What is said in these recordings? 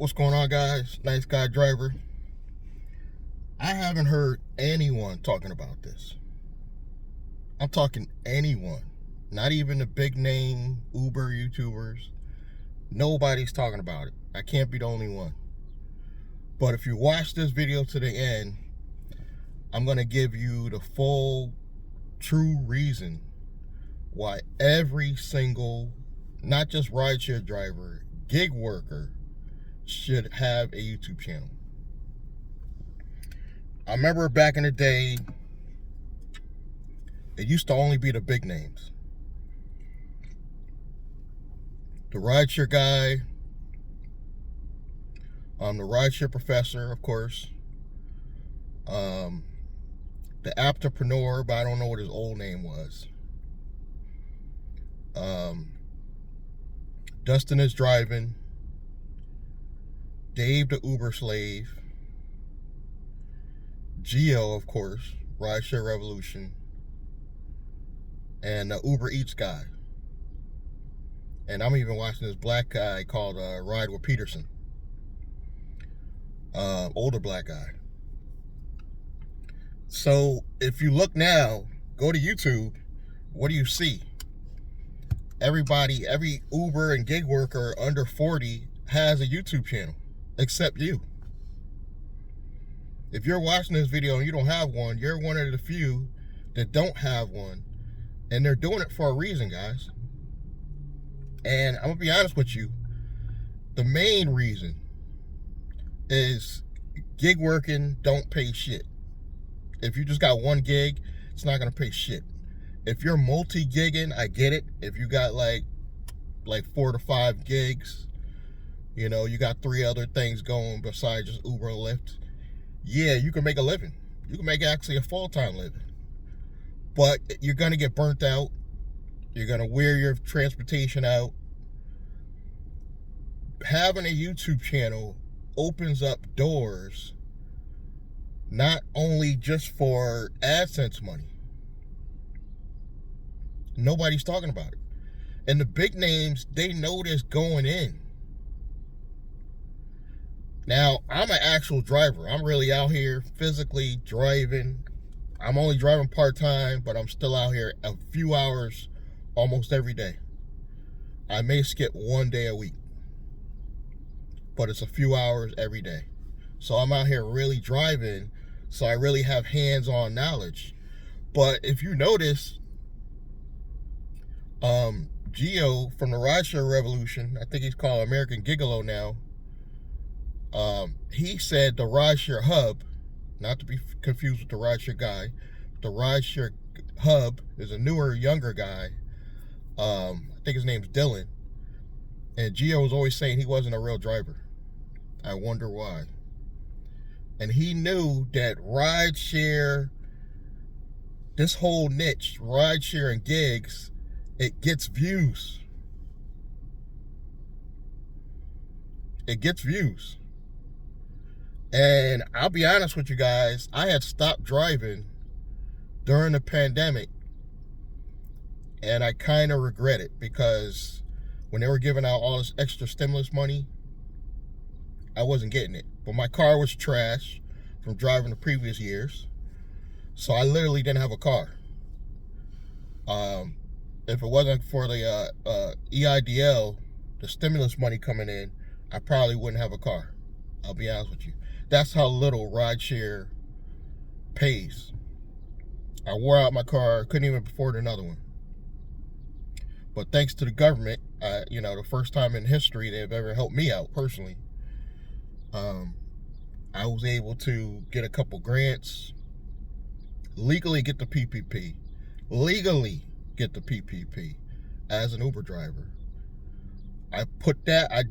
What's going on, guys? Nice guy driver. I haven't heard anyone talking about this. I'm talking anyone. Not even the big name Uber YouTubers. Nobody's talking about it. I can't be the only one. But if you watch this video to the end, I'm going to give you the full, true reason why every single, not just rideshare driver, gig worker, should have a YouTube channel. I remember back in the day, it used to only be the big names. The rideshare guy, the rideshare professor, of course, the entrepreneur, but I don't know what his old name was. Dustin is driving. Dave the Uber slave, Geo, of course, Rideshare Revolution, and the Uber Eats guy. And I'm even watching this black guy called Ride with Peterson, older black guy. So if you look now, go to YouTube, what do you see? Everybody, every Uber and gig worker under 40 has a YouTube channel. Except you. If you're watching this video and you don't have one, you're one of the few that don't have one. And they're doing it for a reason, guys. And I'm going to be honest with you. The main reason is gig working don't pay shit. If you just got one gig, it's not going to pay shit. If you're multi-gigging, I get it. If you got like 4 to 5 gigs, you know, you got 3 other things going besides just Uber and Lyft. Yeah, you can make a living. You can make actually a full-time living. But you're going to get burnt out. You're going to wear your transportation out. Having a YouTube channel opens up doors not only just for AdSense money. Nobody's talking about it. And the big names, they know this going in. Now, I'm an actual driver. I'm really out here physically driving. I'm only driving part-time, but I'm still out here a few hours almost every day. I may skip one day a week, but it's a few hours every day. So I'm out here really driving, so I really have hands-on knowledge. But if you notice, Geo from the Rideshare Revolution, I think he's called American Gigolo now, he said the Rideshare Hub, not to be confused with the Rideshare guy, the Rideshare Hub is a newer, younger guy. I think his name's Dylan. And Gio was always saying he wasn't a real driver. I wonder why. And he knew that rideshare, this whole niche, rideshare and gigs, it gets views. It gets views. And I'll be honest with you guys, I had stopped driving during the pandemic. And I kind of regret it because when they were giving out all this extra stimulus money, I wasn't getting it. But my car was trash from driving the previous years. So I literally didn't have a car. If it wasn't for the EIDL, the stimulus money coming in, I probably wouldn't have a car. I'll be honest with you. That's how little rideshare pays. I wore out my car, couldn't even afford another one. But thanks to the government, you know, the first time in history they've ever helped me out personally, I was able to get a couple grants, legally get the PPP, as an Uber driver. I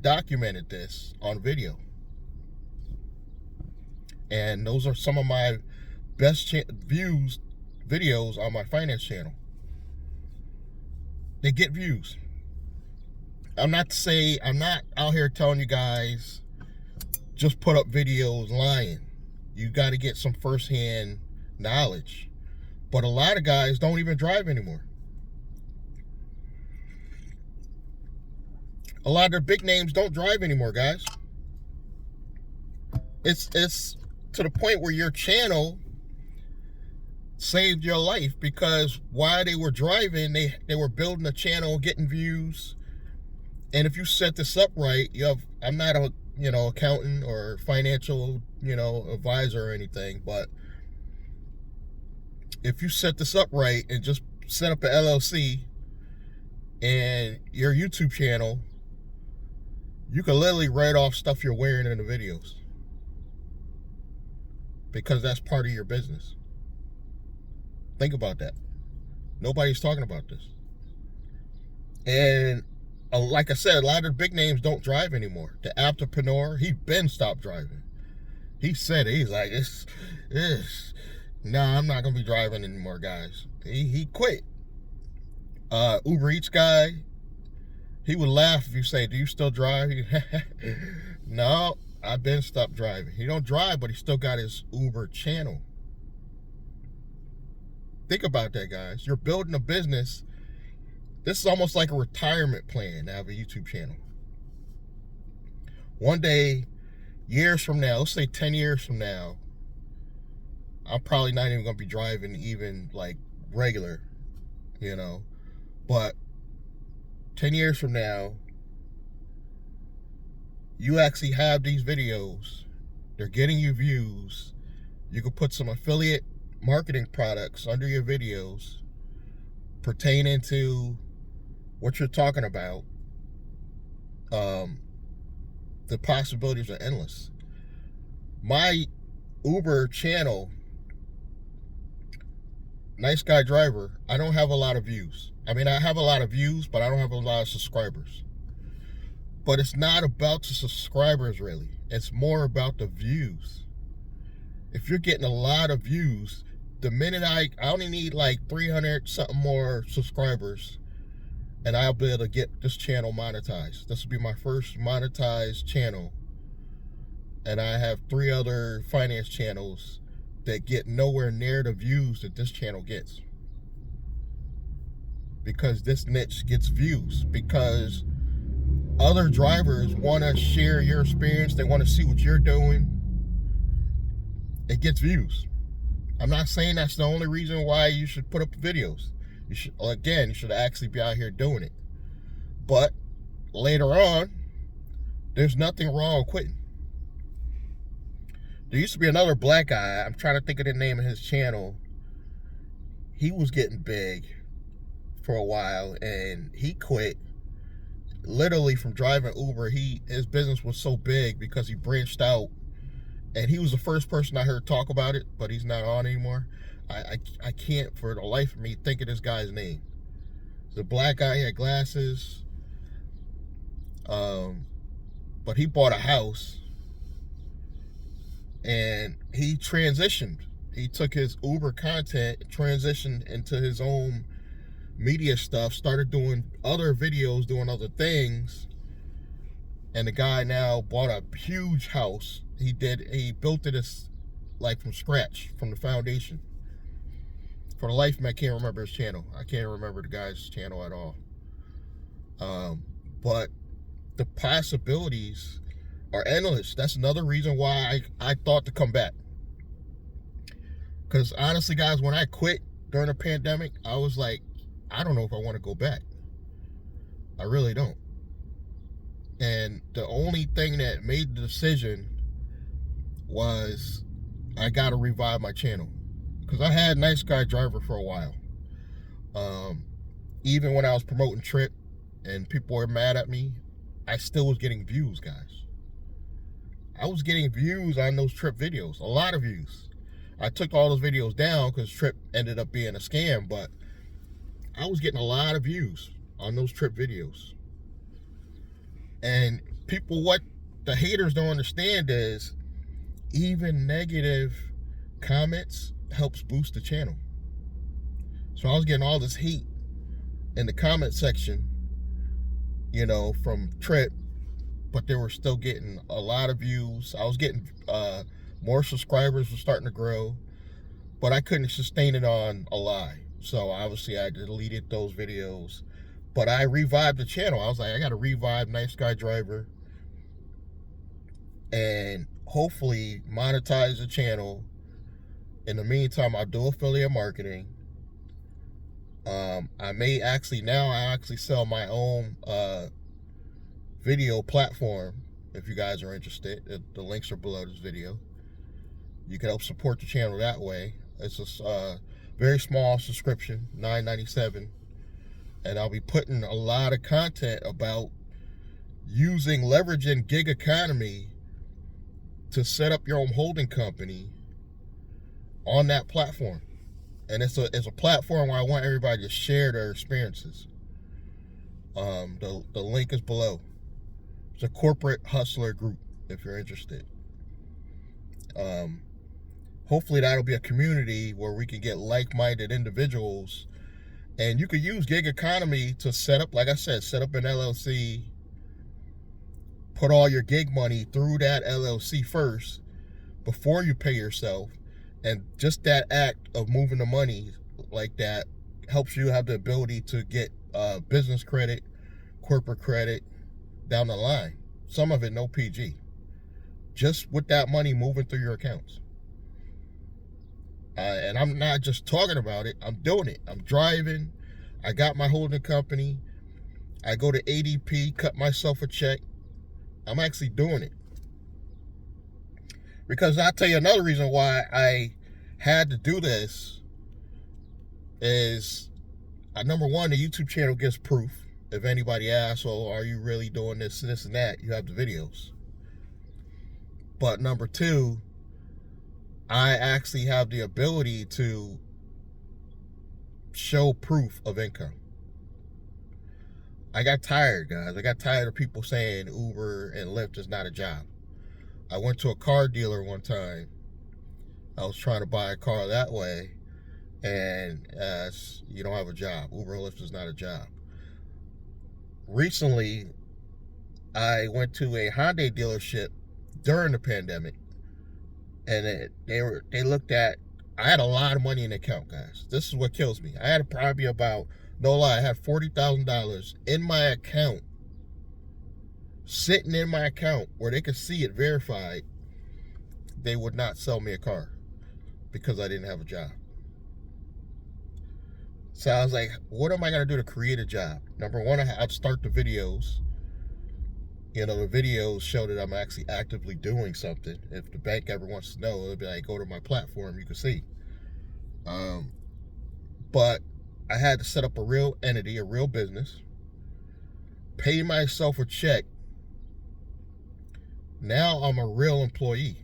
documented this on video. And those are some of my best views videos on my finance channel. They get views. I'm not out here telling you guys just put up videos lying. You got to get some firsthand knowledge. But a lot of guys don't even drive anymore. A lot of the big names don't drive anymore, guys. it's to the point where your channel saved your life, because while they were driving, they were building a channel, getting views. And if you set this up right, I'm not a accountant or financial advisor or anything, but if you set this up right and just set up an LLC and your YouTube channel, you can literally write off stuff you're wearing in the videos, because that's part of your business. Think about that. Nobody's talking about this. And like I said, a lot of the big names don't drive anymore. The entrepreneur, he been stopped driving. He said it. He's like, nah, I'm not gonna be driving anymore, guys. He quit. Uber Eats guy, he would laugh if you say, do you still drive? No, I've been stopped driving. He don't drive, but he still got his Uber channel. Think about that, guys. You're building a business. This is almost like a retirement plan to have a YouTube channel. One day, years from now, let's say 10 years from now, I'm probably not even going to be driving even like regular, but 10 years from now, you actually have these videos. They're getting you views. You can put some affiliate marketing products under your videos pertaining to what you're talking about. The possibilities are endless. My Uber channel, Nice Guy Driver, I don't have a lot of views. I mean, I have a lot of views, but I don't have a lot of subscribers. But it's not about the subscribers, really. It's more about the views. If you're getting a lot of views, the minute I only need like 300 something more subscribers, and I'll be able to get this channel monetized. This will be my first monetized channel. And I have 3 other finance channels that get nowhere near the views that this channel gets. Because this niche gets views. Because other drivers want to share your experience. They want to see what you're doing. It gets views. I'm not saying that's the only reason why you should put up videos. You should actually be out here doing it. But later on, there's nothing wrong with quitting. There used to be another black guy. I'm trying to think of the name of his channel. He was getting big for a while, and he quit. Literally from driving Uber, his business was so big because he branched out. And he was the first person I heard talk about it, but he's not on anymore. I can't for the life of me think of this guy's name. The black guy, he had glasses. But he bought a house. And he transitioned. He took his Uber content, transitioned into his own media stuff, started doing other videos, doing other things. And the guy now bought a huge house. He built it like from scratch, from the foundation. For the life of me, I can't remember his channel. I can't remember the guy's channel at all. But the possibilities are endless. That's another reason why I thought to come back. Because honestly, guys, when I quit during the pandemic, I was like, I don't know if I want to go back. I really don't. And the only thing that made the decision was I got to revive my channel. Because I had Nice Guy Driver for a while. Even when I was promoting Trip and people were mad at me, I still was getting views, guys. I was getting views on those Trip videos, a lot of views. I took all those videos down because Trip ended up being a scam, but I was getting a lot of views on those Trip videos. And people, what the haters don't understand is even negative comments helps boost the channel. So I was getting all this hate in the comment section, from Trip, but they were still getting a lot of views. I was getting more subscribers, were starting to grow, but I couldn't sustain it on a lie. So obviously I deleted those videos, but I revived the channel. I was like, I got to revive Nice Guy Driver, and hopefully monetize the channel. In the meantime, I'll do affiliate marketing. I may actually sell my own video platform. If you guys are interested, the links are below this video. You can help support the channel that way. It's a very small subscription, $9.97, and I'll be putting a lot of content about leveraging gig economy to set up your own holding company on that platform. And it's a platform where I want everybody to share their experiences. The link is below. It's a corporate hustler group if you're interested. Hopefully that'll be a community where we can get like-minded individuals, and you could use gig economy to set up, like I said, set up an LLC, put all your gig money through that LLC first before you pay yourself. And just that act of moving the money like that helps you have the ability to get business credit, corporate credit down the line. Some of it no PG. Just with that money moving through your accounts. And I'm not just talking about it, I'm doing it. I'm driving. I got my holding company. I go to ADP, cut myself a check. I'm actually doing it. Because I'll tell you another reason why I had to do this is, number one, the YouTube channel gives proof. If anybody asks, oh, are you really doing this, and that, you have the videos. But number two, I actually have the ability to show proof of income. I got tired, guys. I got tired of people saying Uber and Lyft is not a job. I went to a car dealer one time. I was trying to buy a car that way, and you don't have a job. Uber and Lyft is not a job. Recently, I went to a Hyundai dealership during the pandemic, and they looked at, I had a lot of money in the account, guys. This is what kills me. I had probably about, no lie, I had $40,000 in my account, sitting in my account where they could see it verified. They would not sell me a car because I didn't have a job. So I was like, what am I going to do to create a job? Number one, I'd start the videos. You know, the videos show that I'm actually actively doing something. If the bank ever wants to know, it'll be like, go to my platform, you can see. But I had to set up a real entity, a real business, pay myself a check. Now I'm a real employee.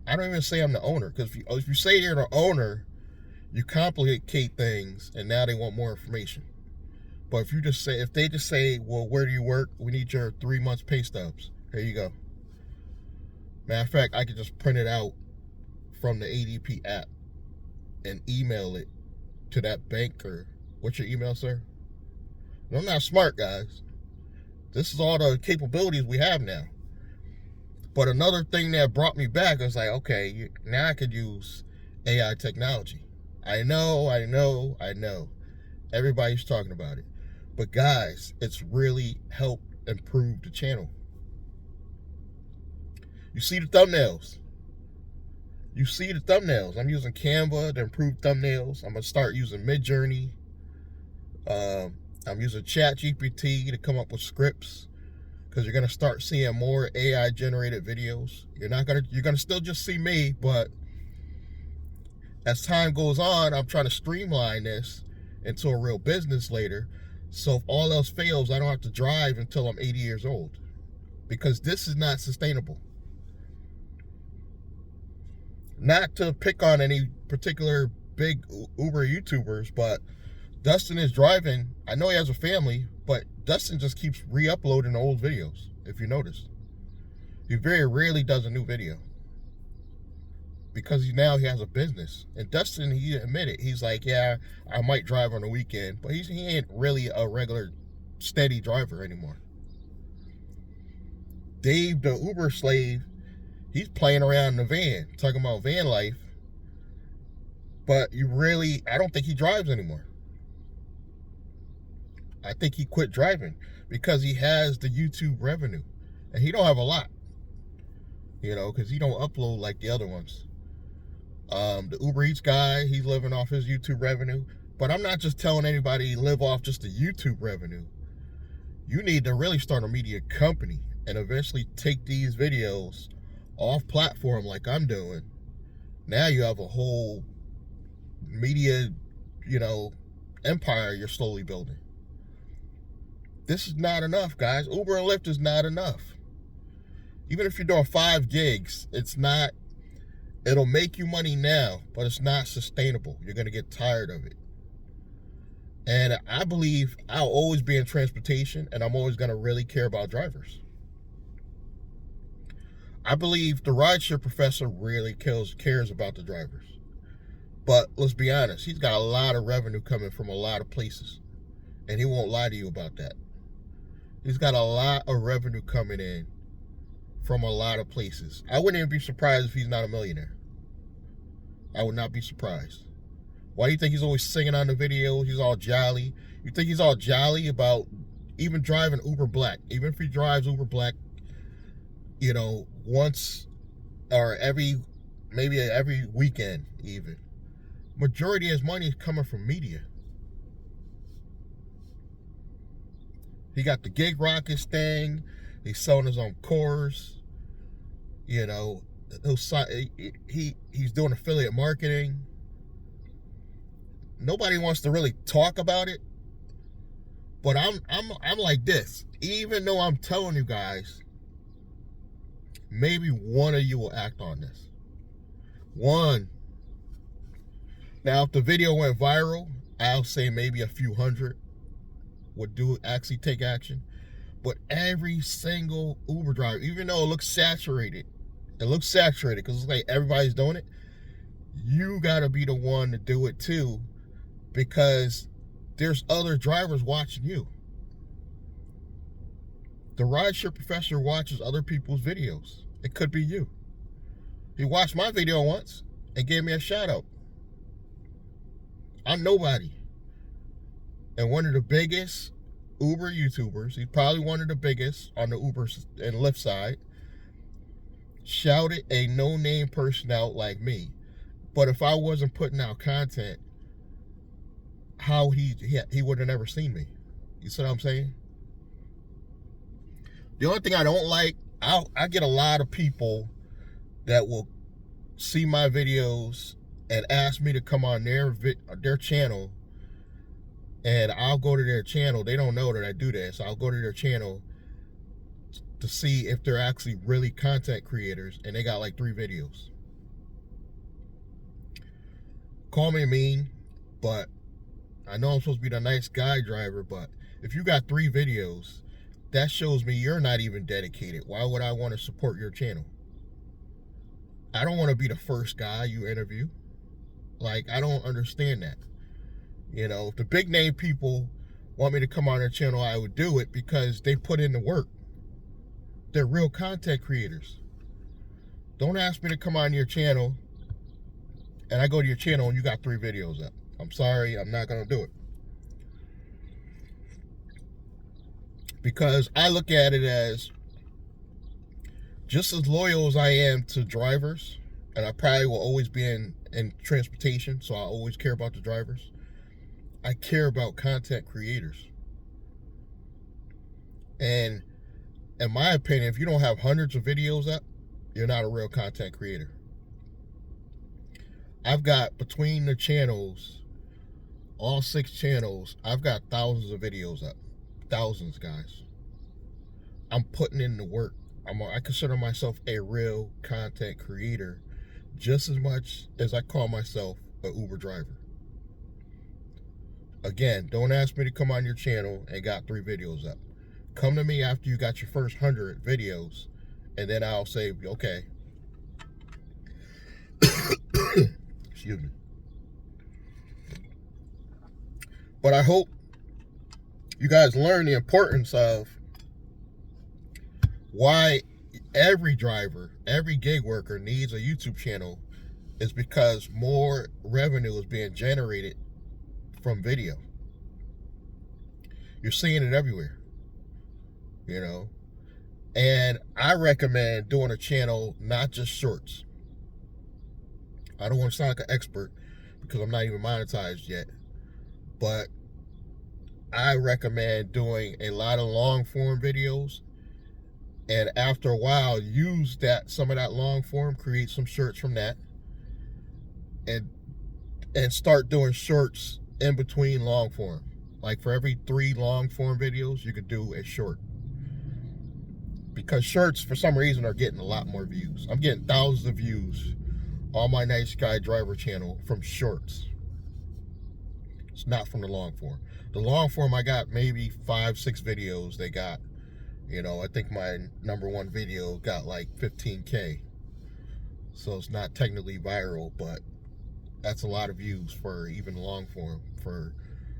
I don't even say I'm the owner, because if you say you're the owner, you complicate things, and now they want more information. But if they just say, well, where do you work? We need your 3 months pay stubs. Here you go. Matter of fact, I could just print it out from the ADP app and email it to that banker. What's your email, sir? I'm not smart, guys. This is all the capabilities we have now. But another thing that brought me back was like, okay, now I could use AI technology. I know. Everybody's talking about it. But guys, it's really helped improve the channel. You see the thumbnails. I'm using Canva to improve thumbnails. I'm going to start using Midjourney. I'm using ChatGPT to come up with scripts, because you're going to start seeing more AI generated videos. You're going to still just see me, but as time goes on, I'm trying to streamline this into a real business later. So if all else fails, I don't have to drive until I'm 80 years old, because this is not sustainable. Not to pick on any particular big Uber YouTubers, but Dustin is driving. I know he has a family, but Dustin just keeps re-uploading old videos, if you notice. He very rarely does a new video, because now he has a business. And Dustin, he admitted, he's like, yeah, I might drive on the weekend, but he ain't really a regular steady driver anymore. Dave, the Uber slave, he's playing around in the van, talking about van life, but I don't think he drives anymore. I think he quit driving because he has the YouTube revenue, and he don't have a lot. you know, because he don't upload like the other ones. The Uber Eats guy, he's living off his YouTube revenue. But I'm not just telling anybody live off just the YouTube revenue. You need to really start a media company and eventually take these videos off platform like I'm doing. Now you have a whole media, you know, empire you're slowly building. This is not enough, guys. Uber and Lyft is not enough. Even if you're doing 5 gigs, it's not, it'll make you money now, but it's not sustainable. You're going to get tired of it. And I believe I'll always be in transportation, and I'm always going to really care about drivers. I believe the rideshare professor really cares about the drivers. But let's be honest, he's got a lot of revenue coming from a lot of places. And he won't lie to you about that. He's got a lot of revenue coming in from a lot of places. I wouldn't even be surprised if he's not a millionaire. I would not be surprised. Why do you think he's always singing on the videos? He's all jolly. You think he's all jolly about even driving Uber Black? Even if he drives Uber Black, you know, once or maybe every weekend even. Majority of his money is coming from media. He got the Gig Rockets thing. He's selling his own course. You know, he's doing affiliate marketing. Nobody wants to really talk about it. But I'm like this. Even though I'm telling you guys, maybe one of you will act on this. One. Now, if the video went viral, I'll say maybe a few hundred would actually take action. But every single Uber driver, even though it looks saturated because it's like everybody's doing it, you got to be the one to do it too, because there's other drivers watching you. The rideshare professor watches other people's videos. It could be you. He watched my video once and gave me a shout out. I'm nobody. And one of the biggest Uber YouTubers, he's probably one of the biggest on the Uber and Lyft side, shouted a no-name person out like me. But if I wasn't putting out content, how he would have never seen me. You see what I'm saying? The only thing I don't like, I get a lot of people that will see my videos and ask me to come on their channel, and I'll go to their channel. They don't know that I do that, so I'll go to their channel to see if they're actually really content creators, and they got like 3 videos. Call me mean, but I know I'm supposed to be the nice guy driver, but if you got 3 videos, that shows me you're not even dedicated. Why would I want to support your channel? I don't want to be the first guy you interview. Like, I don't understand that. You know, if the big name people want me to come on their channel, I would do it because they put in the work. They're real content creators. Don't ask me to come on your channel and I go to your channel and you got 3 videos up. I'm sorry, I'm not going to do it. Because I look at it as just as loyal as I am to drivers, and I probably will always be in transportation, so I always care about the drivers. I care about content creators. And in my opinion, if you don't have hundreds of videos up, you're not a real content creator. I've got, between the channels, all 6 channels, I've got thousands of videos up. Thousands, guys. I'm putting in the work. I consider myself a real content creator just as much as I call myself an Uber driver. Again, don't ask me to come on your channel and got 3 videos up. Come to me after you got your first 100 videos, and then I'll say, okay. Excuse me. But I hope you guys learn the importance of why every driver, every gig worker needs a YouTube channel, is because more revenue is being generated from video. You're seeing it everywhere, you know. And I recommend doing a channel, not just shorts. I don't want to sound like an expert because I'm not even monetized yet, but I recommend doing a lot of long form videos, and after a while use some of that long form, create some shorts from that, and start doing shorts in between long form. Like for every 3 long form videos, you could do a short. Because shorts, for some reason, are getting a lot more views. I'm getting thousands of views on my Nice Guy Driver channel from shorts. It's not from the long form. The long form, I got maybe 5-6 videos they got. You know, I think my #1 video got like 15K. So it's not technically viral, but that's a lot of views for even long form for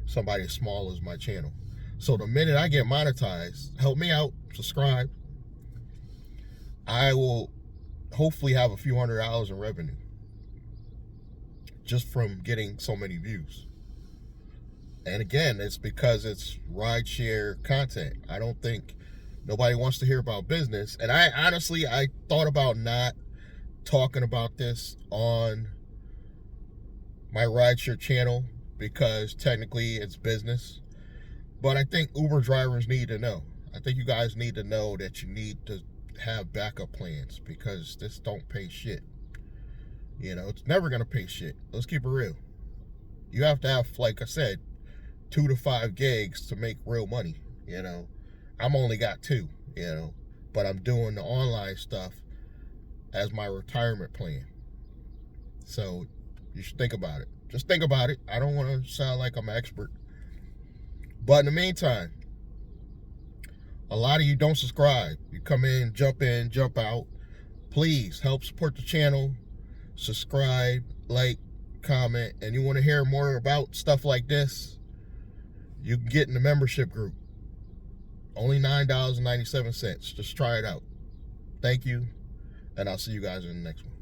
somebody as small as my channel. So the minute I get monetized, help me out, subscribe, I will hopefully have a few $100 in revenue just from getting so many views. And again, it's because it's rideshare content. I don't think nobody wants to hear about business. And I honestly thought about not talking about this on my rideshare channel because technically it's business. But I think Uber drivers need to know. I think you guys need to know that you need to have backup plans because this don't pay shit. You know, it's never gonna pay shit. Let's keep it real. You have to have, like I said, 2 to 5 gigs to make real money. You know, I'm only got 2, you know, but I'm doing the online stuff as my retirement plan. So you should think about it. Just think about it. I don't want to sound like I'm an expert. But in the meantime, a lot of you don't subscribe. You come in, jump out. Please help support the channel. Subscribe, like, comment. And you want to hear more about stuff like this, you can get in the membership group. Only $9.97. Just try it out. Thank you. And I'll see you guys in the next one.